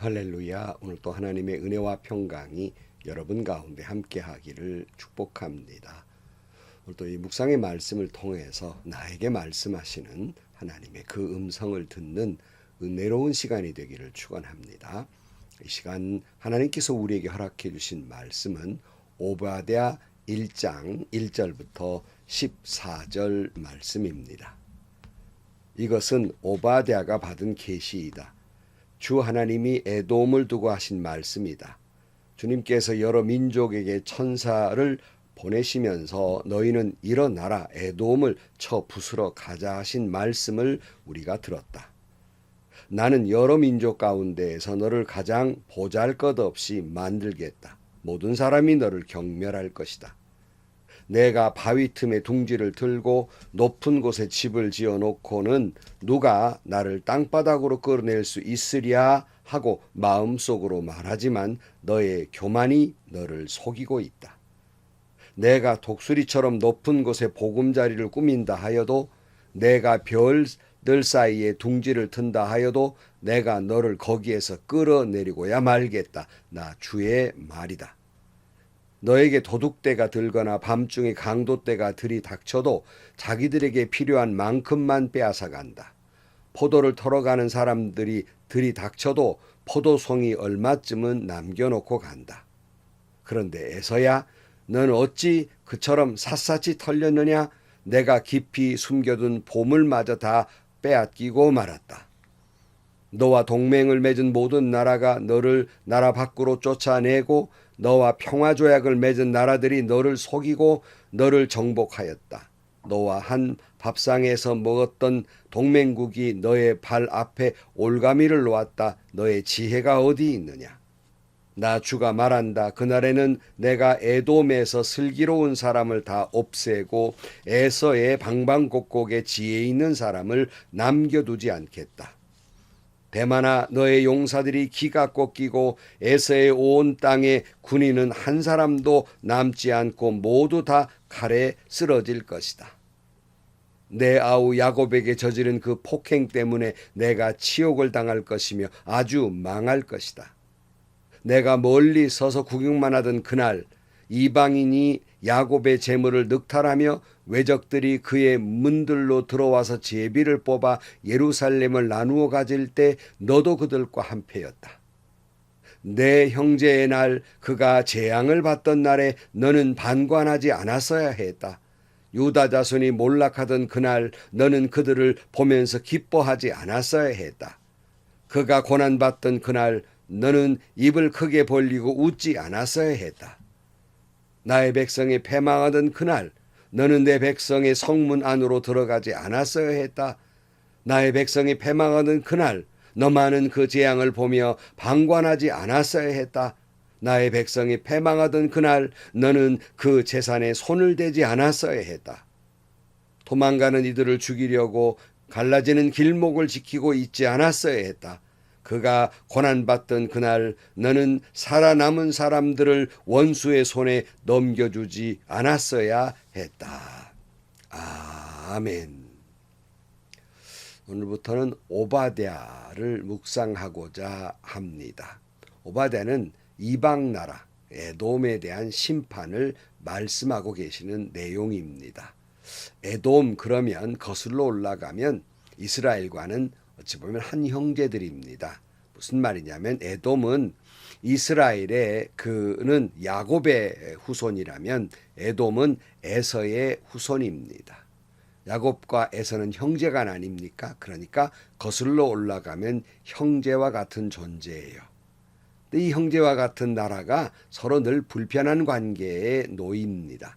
할렐루야. 오늘 또 하나님의 은혜와 평강이 여러분 가운데 함께하기를 축복합니다. 오늘 또 이 묵상의 말씀을 통해서 나에게 말씀하시는 하나님의 그 음성을 듣는 은혜로운 시간이 되기를 축원합니다. 이 시간 하나님께서 우리에게 허락해 주신 말씀은 오바댜 1장 1절부터 14절 말씀입니다. 이것은 오바댜가 받은 계시이다. 주 하나님이 에돔을 두고 하신 말씀이다. 주님께서 여러 민족에게 천사를 보내시면서 너희는 일어나라 에돔을 쳐 부수러 가자 하신 말씀을 우리가 들었다. 나는 여러 민족 가운데에서 너를 가장 보잘것없이 만들겠다. 모든 사람이 너를 경멸할 것이다. 내가 바위 틈에 둥지를 들고 높은 곳에 집을 지어놓고는 누가 나를 땅바닥으로 끌어낼 수 있으랴 하고 마음속으로 말하지만 너의 교만이 너를 속이고 있다. 내가 독수리처럼 높은 곳에 보금자리를 꾸민다 하여도 내가 별들 사이에 둥지를 튼다 하여도 내가 너를 거기에서 끌어내리고야 말겠다. 나 주의 말이다. 너에게 도둑대가 들거나 밤중에 강도떼가 들이닥쳐도 자기들에게 필요한 만큼만 빼앗아 간다. 포도를 털어가는 사람들이 들이닥쳐도 포도송이 얼마쯤은 남겨놓고 간다. 그런데 에서야 너는 어찌 그처럼 샅샅이 털렸느냐? 내가 깊이 숨겨둔 보물마저 다 빼앗기고 말았다. 너와 동맹을 맺은 모든 나라가 너를 나라 밖으로 쫓아내고 너와 평화조약을 맺은 나라들이 너를 속이고 너를 정복하였다. 너와 한 밥상에서 먹었던 동맹국이 너의 발 앞에 올가미를 놓았다. 너의 지혜가 어디 있느냐? 나 주가 말한다. 그날에는 내가 에돔에서 슬기로운 사람을 다 없애고 에서의 방방곡곡에 지혜 있는 사람을 남겨두지 않겠다. 대만아 너의 용사들이 기가 꺾이고 에서의 온 땅에 군인은 한 사람도 남지 않고 모두 다 칼에 쓰러질 것이다. 내 아우 야곱에게 저지른 그 폭행 때문에 내가 치욕을 당할 것이며 아주 망할 것이다. 내가 멀리 서서 구경만 하던 그날 이방인이 야곱의 재물을 늑탈하며 외적들이 그의 문들로 들어와서 제비를 뽑아 예루살렘을 나누어 가질 때 너도 그들과 한패였다. 내 형제의 날 그가 재앙을 받던 날에 너는 반관하지 않았어야 했다. 유다 자손이 몰락하던 그날 너는 그들을 보면서 기뻐하지 않았어야 했다. 그가 고난받던 그날 너는 입을 크게 벌리고 웃지 않았어야 했다. 나의 백성이 패망하던 그날 너는 내 백성의 성문 안으로 들어가지 않았어야 했다. 나의 백성이 패망하던 그날 너만은 그 재앙을 보며 방관하지 않았어야 했다. 나의 백성이 패망하던 그날 너는 그 재산에 손을 대지 않았어야 했다. 도망가는 이들을 죽이려고 갈라지는 길목을 지키고 있지 않았어야 했다. 그가 고난받던 그날 너는 살아남은 사람들을 원수의 손에 넘겨주지 않았어야 했다. 아멘. 오늘부터는 오바댜를 묵상하고자 합니다. 오바댜는 이방 나라 에돔에 대한 심판을 말씀하고 계시는 내용입니다. 에돔 그러면 거슬러 올라가면 이스라엘과는 어찌 보면 한 형제들입니다. 무슨 말이냐면 에돔은 이스라엘의 그는 야곱의 후손이라면 에돔은 에서의 후손입니다. 야곱과 에서는 형제간 아닙니까? 그러니까 거슬러 올라가면 형제와 같은 존재예요. 이 형제와 같은 나라가 서로 늘 불편한 관계에 놓입니다.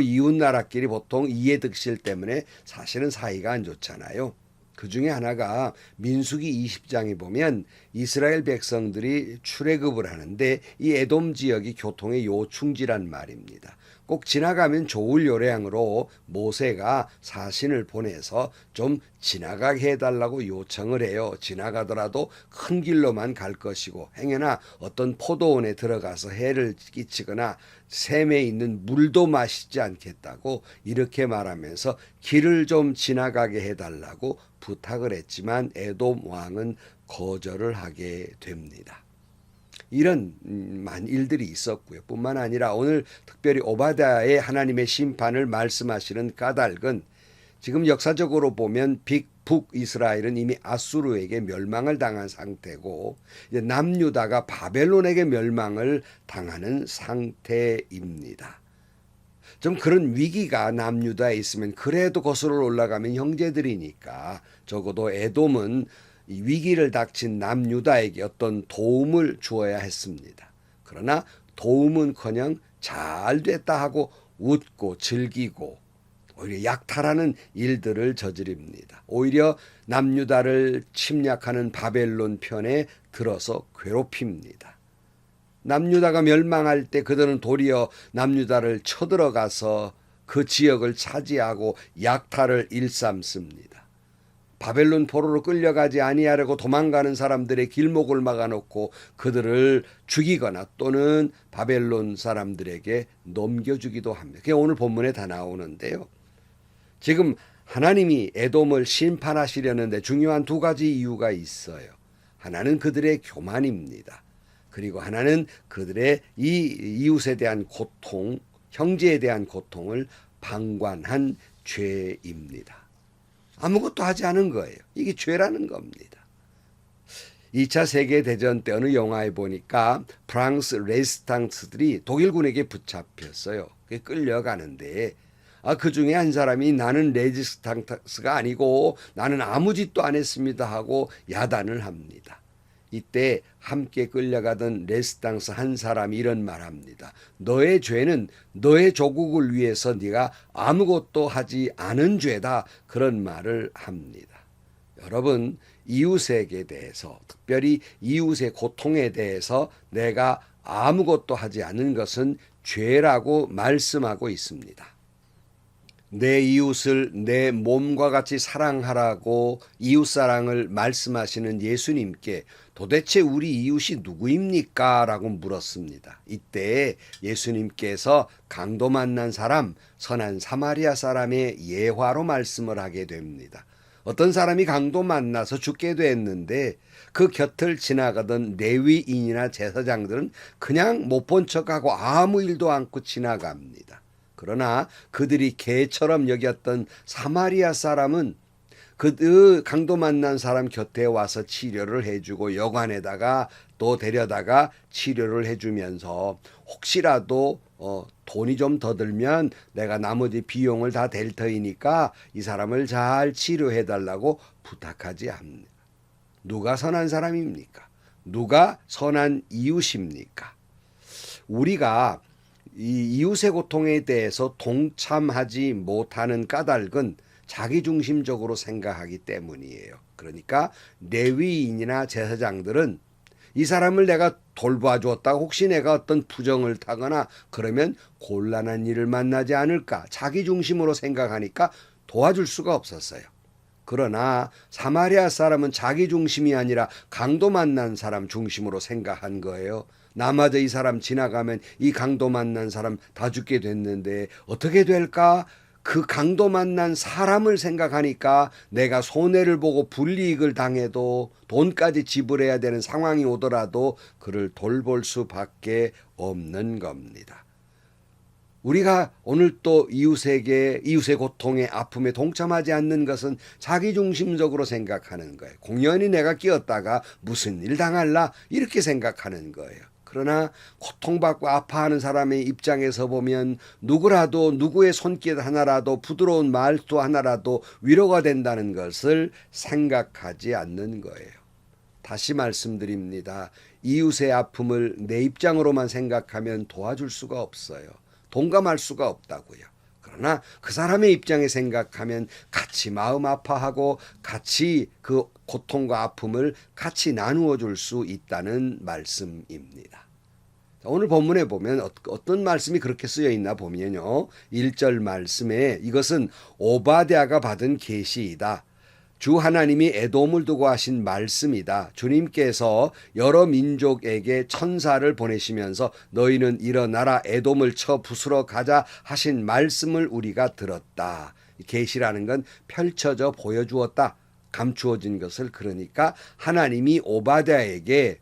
이웃 나라끼리 보통 이해득실 때문에 사실은 사이가 안 좋잖아요. 그 중에 하나가 민수기 20장에 보면 이스라엘 백성들이 출애굽을 하는데 이 에돔 지역이 교통의 요충지란 말입니다. 꼭 지나가면 좋을 요량으로 모세가 사신을 보내서 좀 지나가게 해달라고 요청을 해요. 지나가더라도 큰 길로만 갈 것이고 행여나 어떤 포도원에 들어가서 해를 끼치거나 샘에 있는 물도 마시지 않겠다고 이렇게 말하면서 길을 좀 지나가게 해달라고 부탁을 했지만 에돔 왕은 거절을 하게 됩니다. 이런 일들이 있었고요. 뿐만 아니라 오늘 특별히 오바댜의 하나님의 심판을 말씀하시는 까닭은 지금 역사적으로 보면 북이스라엘은 이미 아수르에게 멸망을 당한 상태고 이제 남유다가 바벨론에게 멸망을 당하는 상태입니다. 좀 그런 위기가 남유다에 있으면 그래도 거슬러 올라가면 형제들이니까 적어도 에돔은 이 위기를 닥친 남유다에게 어떤 도움을 주어야 했습니다. 그러나 도움은커녕 잘 됐다 하고 웃고 즐기고 오히려 약탈하는 일들을 저지릅니다. 오히려 남유다를 침략하는 바벨론 편에 들어서 괴롭힙니다. 남유다가 멸망할 때 그들은 도리어 남유다를 쳐들어가서 그 지역을 차지하고 약탈을 일삼습니다. 바벨론 포로로 끌려가지 아니하려고 도망가는 사람들의 길목을 막아놓고 그들을 죽이거나 또는 바벨론 사람들에게 넘겨주기도 합니다. 그게 오늘 본문에 다 나오는데요. 지금 하나님이 에돔을 심판하시려는데 중요한 두 가지 이유가 있어요. 하나는 그들의 교만입니다. 그리고 하나는 그들의 이 이웃에 대한 고통, 형제에 대한 고통을 방관한 죄입니다. 아무것도 하지 않은 거예요. 이게 죄라는 겁니다. 2차 세계대전 때 어느 영화에 보니까 프랑스 레지스탕스들이 독일군에게 붙잡혔어요. 끌려가는데 그 중에 한 사람이 나는 레지스탕스가 아니고 나는 아무 짓도 안 했습니다 하고 야단을 합니다. 이때 함께 끌려가던 레지스탕스 한 사람이 이런 말합니다. 너의 죄는 너의 조국을 위해서 네가 아무것도 하지 않은 죄다. 그런 말을 합니다. 여러분, 이웃에게 대해서 특별히 이웃의 고통에 대해서 내가 아무것도 하지 않은 것은 죄라고 말씀하고 있습니다. 내 이웃을 내 몸과 같이 사랑하라고 이웃사랑을 말씀하시는 예수님께 도대체 우리 이웃이 누구입니까? 라고 물었습니다. 이때 예수님께서 강도 만난 사람, 선한 사마리아 사람의 예화로 말씀을 하게 됩니다. 어떤 사람이 강도 만나서 죽게 됐는데 그 곁을 지나가던 레위인이나 제사장들은 그냥 못 본 척하고 아무 일도 않고 지나갑니다. 그러나 그들이 개처럼 여겼던 사마리아 사람은 그 강도 만난 사람 곁에 와서 치료를 해주고 여관에다가 또 데려다가 치료를 해주면서 혹시라도 돈이 좀 더 들면 내가 나머지 비용을 다 댈 터이니까 이 사람을 잘 치료해달라고 부탁하지 않습니다. 누가 선한 사람입니까? 누가 선한 이웃입니까? 우리가 이 이웃의 고통에 대해서 동참하지 못하는 까닭은 자기중심적으로 생각하기 때문이에요. 그러니까 레위인이나 제사장들은 이 사람을 내가 돌봐주었다가 혹시 내가 어떤 부정을 타거나 그러면 곤란한 일을 만나지 않을까 자기중심으로 생각하니까 도와줄 수가 없었어요. 그러나 사마리아 사람은 자기중심이 아니라 강도 만난 사람 중심으로 생각한 거예요. 나마저 이 사람 지나가면 이 강도 만난 사람 다 죽게 됐는데 어떻게 될까? 그 강도 만난 사람을 생각하니까 내가 손해를 보고 불이익을 당해도 돈까지 지불해야 되는 상황이 오더라도 그를 돌볼 수밖에 없는 겁니다. 우리가 오늘 또 이웃의 고통에 아픔에 동참하지 않는 것은 자기중심적으로 생각하는 거예요. 공연히 내가 끼었다가 무슨 일 당할라 이렇게 생각하는 거예요. 그러나 고통받고 아파하는 사람의 입장에서 보면 누구라도 누구의 손길 하나라도 부드러운 말투 하나라도 위로가 된다는 것을 생각하지 않는 거예요. 다시 말씀드립니다. 이웃의 아픔을 내 입장으로만 생각하면 도와줄 수가 없어요. 동감할 수가 없다고요. 그러나 그 사람의 입장에 생각하면 같이 마음 아파하고 같이 그 고통과 아픔을 같이 나누어 줄 수 있다는 말씀입니다. 오늘 본문에 보면 어떤 말씀이 그렇게 쓰여 있나 보면요. 1절 말씀에 이것은 오바댜가 받은 계시이다. 주 하나님이 에돔을 두고 하신 말씀이다. 주님께서 여러 민족에게 천사를 보내시면서 너희는 일어나라 에돔을 쳐 부수러 가자 하신 말씀을 우리가 들었다. 계시라는 건 펼쳐져 보여주었다. 감추어진 것을 그러니까 하나님이 오바댜에게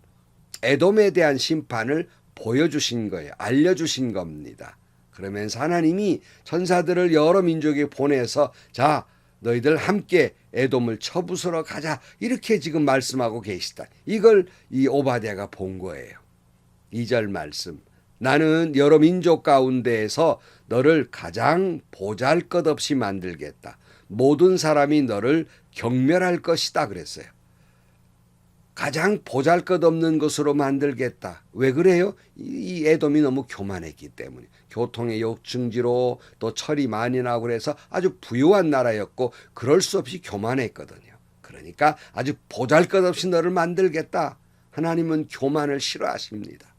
에돔에 대한 심판을 보여주신 거예요. 알려주신 겁니다. 그러면서 하나님이 천사들을 여러 민족에 보내서 자 너희들 함께 에돔을 쳐부수러 가자 이렇게 지금 말씀하고 계시다. 이걸 이 오바댜가 본 거예요. 2절 말씀 나는 여러 민족 가운데에서 너를 가장 보잘것없이 만들겠다. 모든 사람이 너를 경멸할 것이다 그랬어요. 가장 보잘것없는 것으로 만들겠다. 왜 그래요? 이 에돔이 너무 교만했기 때문에. 교통의 욕증지로 또 철이 많이 나고 그래서 아주 부유한 나라였고 그럴 수 없이 교만했거든요. 그러니까 아주 보잘것없이 너를 만들겠다. 하나님은 교만을 싫어하십니다.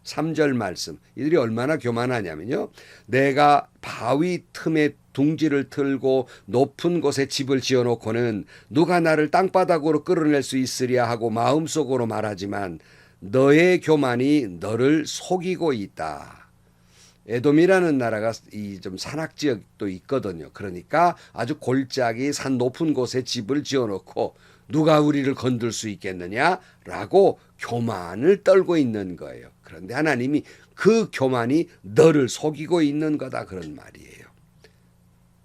3절 말씀 이들이 얼마나 교만하냐면요. 내가 바위 틈에 둥지를 틀고 높은 곳에 집을 지어놓고는 누가 나를 땅바닥으로 끌어낼 수 있으랴 하고 마음속으로 말하지만 너의 교만이 너를 속이고 있다. 에돔이라는 나라가 이 좀 산악 지역도 있거든요. 그러니까 아주 골짜기 산 높은 곳에 집을 지어놓고 누가 우리를 건들 수 있겠느냐라고 교만을 떨고 있는 거예요. 그런데 하나님이 그 교만이 너를 속이고 있는 거다 그런 말이에요.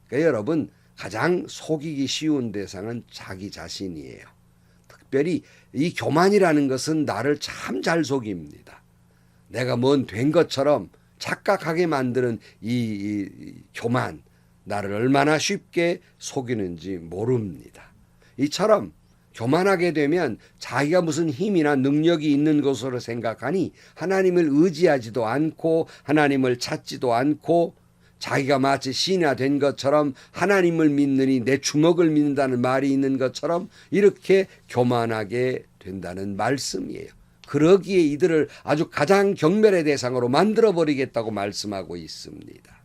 그러니까 여러분 가장 속이기 쉬운 대상은 자기 자신이에요. 특별히 이 교만이라는 것은 나를 참 잘 속입니다. 내가 뭔 된 것처럼 착각하게 만드는 이 교만 나를 얼마나 쉽게 속이는지 모릅니다. 이처럼 교만하게 되면 자기가 무슨 힘이나 능력이 있는 것으로 생각하니 하나님을 의지하지도 않고 하나님을 찾지도 않고 자기가 마치 신이 된 것처럼 하나님을 믿느니 내 주먹을 믿는다는 말이 있는 것처럼 이렇게 교만하게 된다는 말씀이에요. 그러기에 이들을 아주 가장 경멸의 대상으로 만들어버리겠다고 말씀하고 있습니다.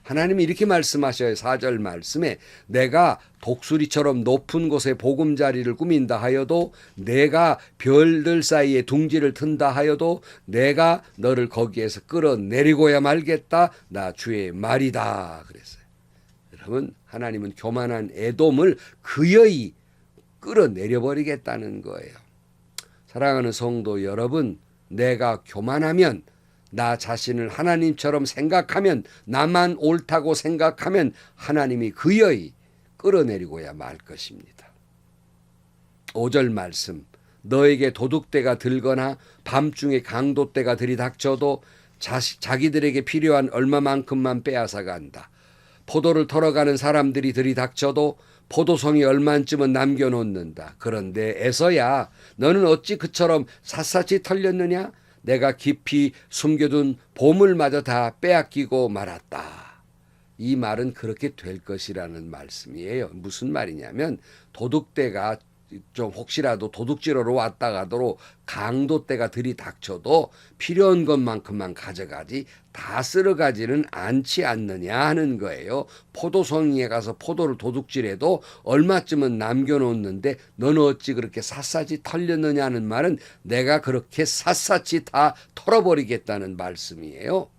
하나님이 이렇게 말씀하셔요. 4절 말씀에 내가 독수리처럼 높은 곳에 보금자리를 꾸민다 하여도 내가 별들 사이에 둥지를 튼다 하여도 내가 너를 거기에서 끌어내리고야 말겠다. 나 주의 말이다 그랬어요. 여러분 하나님은 교만한 에돔을 그여이 끌어내려버리겠다는 거예요. 사랑하는 성도 여러분 내가 교만하면 나 자신을 하나님처럼 생각하면 나만 옳다고 생각하면 하나님이 그여이 끌어내리고야 말 것입니다. 5절 말씀 너에게 도둑대가 들거나 밤중에 강도대가 들이닥쳐도 자기들에게 필요한 얼마만큼만 빼앗아 간다. 포도를 털어가는 사람들이 들이닥쳐도 포도송이 얼만쯤은 남겨놓는다. 그런데 에서야 너는 어찌 그처럼 샅샅이 털렸느냐? 내가 깊이 숨겨둔 보물마저 다 빼앗기고 말았다. 이 말은 그렇게 될 것이라는 말씀이에요. 무슨 말이냐면 도둑대가 좀 혹시라도 도둑질하러 왔다 가도록 강도대가 들이닥쳐도 필요한 것만큼만 가져가지 다 쓸어가지는 않지 않느냐 하는 거예요. 포도송이에 가서 포도를 도둑질해도 얼마쯤은 남겨놓는데 너는 어찌 그렇게 샅샅이 털렸느냐는 말은 내가 그렇게 샅샅이 다 털어버리겠다는 말씀이에요.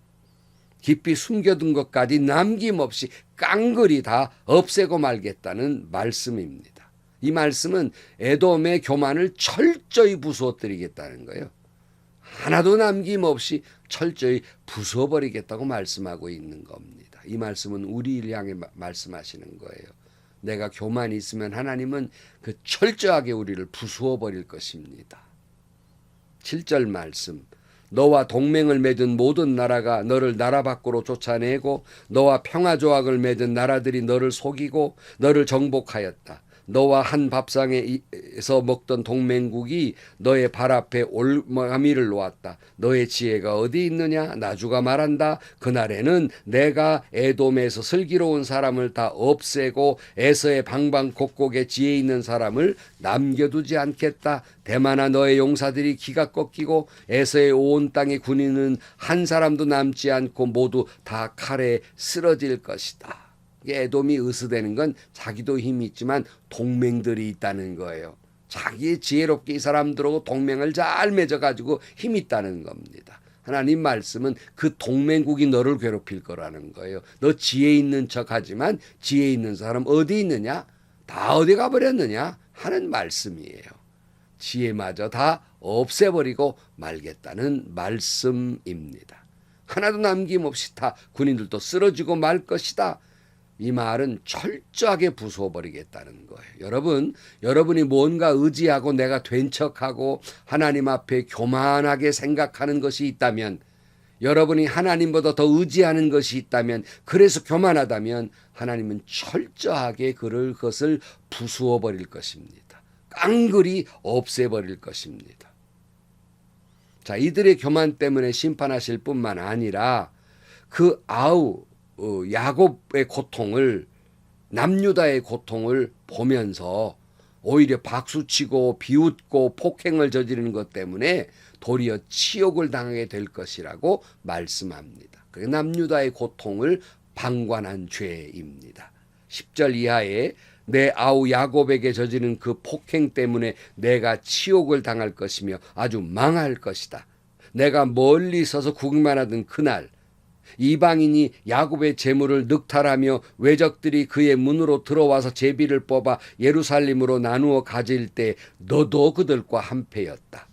깊이 숨겨둔 것까지 남김없이 깡그리 다 없애고 말겠다는 말씀입니다. 이 말씀은 에돔의 교만을 철저히 부수어뜨리겠다는 거예요. 하나도 남김없이 철저히 부숴버리겠다고 말씀하고 있는 겁니다. 이 말씀은 우리를 향해 말씀하시는 거예요. 내가 교만이 있으면 하나님은 그 철저하게 우리를 부수어버릴 것입니다. 7절 말씀 너와 동맹을 맺은 모든 나라가 너를 나라 밖으로 쫓아내고 너와 평화조약을 맺은 나라들이 너를 속이고 너를 정복하였다. 너와 한 밥상에서 먹던 동맹국이 너의 발 앞에 올가미를 놓았다. 너의 지혜가 어디 있느냐? 나주가 말한다. 그날에는 내가 에돔에서 슬기로운 사람을 다 없애고 에서의 방방곡곡에 지혜 있는 사람을 남겨두지 않겠다. 대만아 너의 용사들이 기가 꺾이고 에서의 온 땅의 군인은 한 사람도 남지 않고 모두 다 칼에 쓰러질 것이다. 에돔이 으스대는 건 자기도 힘이 있지만 동맹들이 있다는 거예요. 자기 지혜롭게 이 사람들하고 동맹을 잘 맺어가지고 힘이 있다는 겁니다. 하나님 말씀은 그 동맹국이 너를 괴롭힐 거라는 거예요. 너 지혜 있는 척하지만 지혜 있는 사람 어디 있느냐? 다 어디 가버렸느냐? 하는 말씀이에요. 지혜마저 다 없애버리고 말겠다는 말씀입니다. 하나도 남김없이 다 군인들도 쓰러지고 말 것이다. 이 말은 철저하게 부숴버리겠다는 거예요. 여러분이 뭔가 의지하고 내가 된 척하고 하나님 앞에 교만하게 생각하는 것이 있다면, 여러분이 하나님보다 더 의지하는 것이 있다면, 그래서 교만하다면 하나님은 철저하게 그것을 부수어 버릴 것입니다. 깡그리 없애버릴 것입니다. 자, 이들의 교만 때문에 심판하실 뿐만 아니라 그 야곱의 고통을, 남유다의 고통을 보면서 오히려 박수치고 비웃고 폭행을 저지르는 것 때문에 도리어 치욕을 당하게 될 것이라고 말씀합니다. 그게 남유다의 고통을 방관한 죄입니다. 10절 이하에 내 아우 야곱에게 저지른 그 폭행 때문에 내가 치욕을 당할 것이며 아주 망할 것이다. 내가 멀리 서서 구경만 하던 그날 이방인이 야곱의 재물을 늑탈하며 외적들이 그의 문으로 들어와서 제비를 뽑아 예루살렘으로 나누어 가질 때 너도 그들과 한패였다.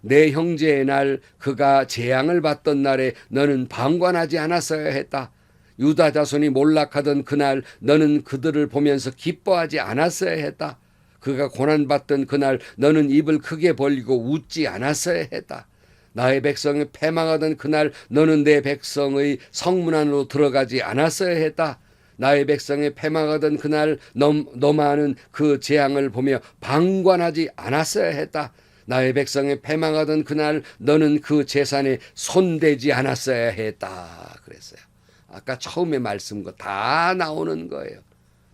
내 형제의 날 그가 재앙을 받던 날에 너는 방관하지 않았어야 했다. 유다 자손이 몰락하던 그날 너는 그들을 보면서 기뻐하지 않았어야 했다. 그가 고난받던 그날 너는 입을 크게 벌리고 웃지 않았어야 했다. 나의 백성이 패망하던 그날 너는 내 백성의 성문 안으로 들어가지 않았어야 했다. 나의 백성이 패망하던 그날 너만은 그 재앙을 보며 방관하지 않았어야 했다. 나의 백성이 패망하던 그날 너는 그 재산에 손대지 않았어야 했다. 그랬어요. 아까 처음에 말씀과 다 나오는 거예요.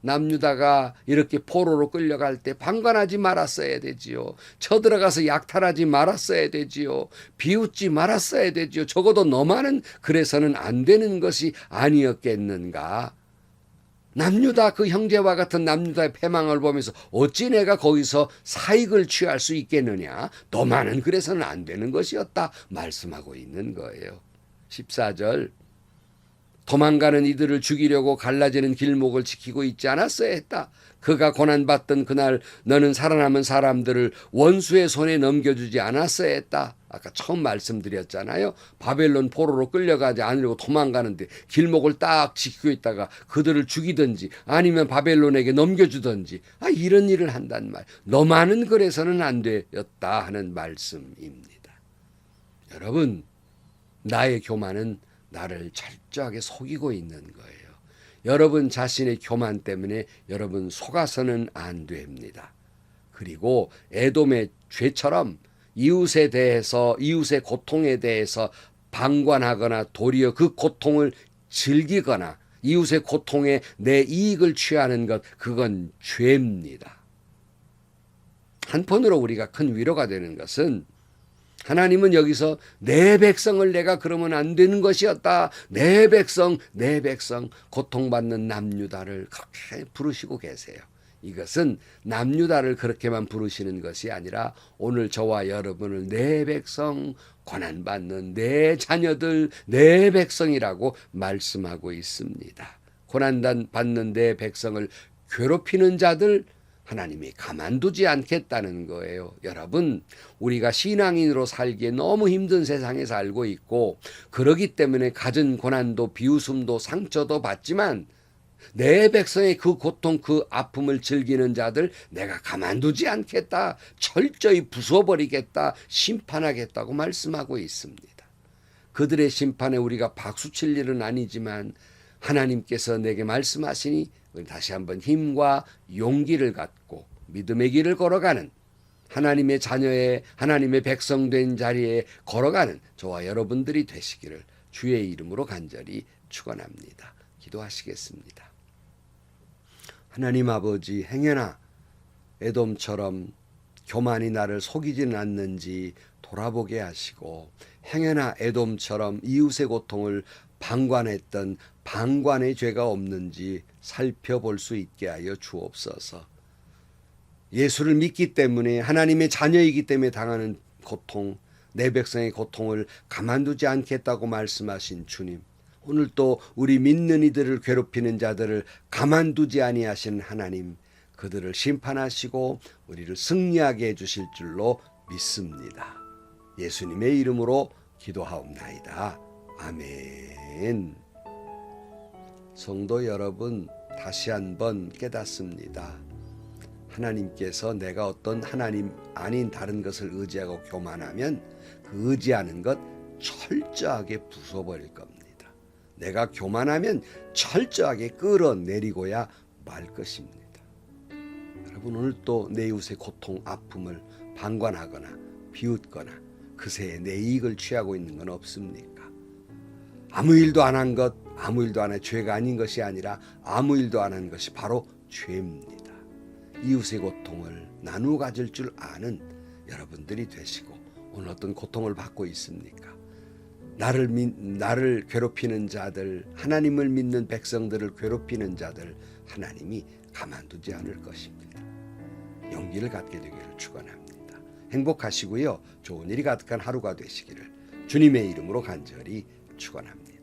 남유다가 이렇게 포로로 끌려갈 때 방관하지 말았어야 되지요. 쳐들어가서 약탈하지 말았어야 되지요. 비웃지 말았어야 되지요. 적어도 너만은 그래서는 안 되는 것이 아니었겠는가. 남유다, 그 형제와 같은 남유다의 패망을 보면서 어찌 내가 거기서 사익을 취할 수 있겠느냐. 너만은 그래서는 안 되는 것이었다 말씀하고 있는 거예요. 14절 도망가는 이들을 죽이려고 갈라지는 길목을 지키고 있지 않았어야 했다. 그가 고난받던 그날 너는 살아남은 사람들을 원수의 손에 넘겨주지 않았어야 했다. 아까 처음 말씀드렸잖아요. 바벨론 포로로 끌려가지 않으려고 도망가는데 길목을 딱 지키고 있다가 그들을 죽이든지 아니면 바벨론에게 넘겨주든지 이런 일을 한단 말. 너만은 그래서는 안 되었다 하는 말씀입니다. 여러분, 나의 교만은 나를 철저하게 속이고 있는 거예요. 여러분 자신의 교만 때문에 여러분 속아서는 안 됩니다. 그리고 에돔의 죄처럼 이웃에 대해서, 이웃의 고통에 대해서 방관하거나 도리어 그 고통을 즐기거나 이웃의 고통에 내 이익을 취하는 것, 그건 죄입니다. 한편으로 우리가 큰 위로가 되는 것은 하나님은 여기서 내 백성을 내가 그러면 안 되는 것이었다. 내 백성 고통받는 남유다를 그렇게 부르시고 계세요. 이것은 남유다를 그렇게만 부르시는 것이 아니라 오늘 저와 여러분을 내 백성, 고난받는 내 자녀들, 내 백성이라고 말씀하고 있습니다. 고난받는 내 백성을 괴롭히는 자들 하나님이 가만두지 않겠다는 거예요. 여러분, 우리가 신앙인으로 살기에 너무 힘든 세상에 살고 있고 그러기 때문에 갖은 고난도 비웃음도 상처도 받지만 내 백성의 그 고통, 그 아픔을 즐기는 자들 내가 가만두지 않겠다. 철저히 부숴버리겠다. 심판하겠다고 말씀하고 있습니다. 그들의 심판에 우리가 박수칠 일은 아니지만 하나님께서 내게 말씀하시니 다시 한번 힘과 용기를 갖고 믿음의 길을 걸어가는 하나님의 자녀의 하나님의 백성된 자리에 걸어가는 저와 여러분들이 되시기를 주의 이름으로 간절히 축원합니다. 기도하시겠습니다. 하나님 아버지, 행여나 에돔처럼 교만이 나를 속이지는 않는지 돌아보게 하시고 행여나 에돔처럼 이웃의 고통을 방관했던 방관의 죄가 없는지 살펴볼 수 있게 하여 주옵소서. 예수를 믿기 때문에 하나님의 자녀이기 때문에 당하는 고통, 내 백성의 고통을 가만두지 않겠다고 말씀하신 주님, 오늘 또 우리 믿는 이들을 괴롭히는 자들을 가만두지 아니하신 하나님, 그들을 심판하시고 우리를 승리하게 해주실 줄로 믿습니다. 예수님의 이름으로 기도하옵나이다. 아멘. 성도 여러분, 다시 한번 깨닫습니다. 하나님께서 내가 어떤 하나님 아닌 다른 것을 의지하고 교만하면 그 의지하는 것 철저하게 부숴버릴 겁니다. 내가 교만하면 철저하게 끌어내리고야 말 것입니다. 여러분, 오늘 또 내 이웃의 고통, 아픔을 방관하거나 비웃거나 그새에 내 이익을 취하고 있는 건 없습니까? 아무 일도 안 한 것, 아무 일도 안 해 죄가 아닌 것이 아니라 아무 일도 안 한 것이 바로 죄입니다. 이웃의 고통을 나누어 가질 줄 아는 여러분들이 되시고, 오늘 어떤 고통을 받고 있습니까? 나를 괴롭히는 자들, 하나님을 믿는 백성들을 괴롭히는 자들, 하나님이 가만두지 않을 것입니다. 용기를 갖게 되기를 축원합니다. 행복하시고요, 좋은 일이 가득한 하루가 되시기를 주님의 이름으로 간절히 축원합니다.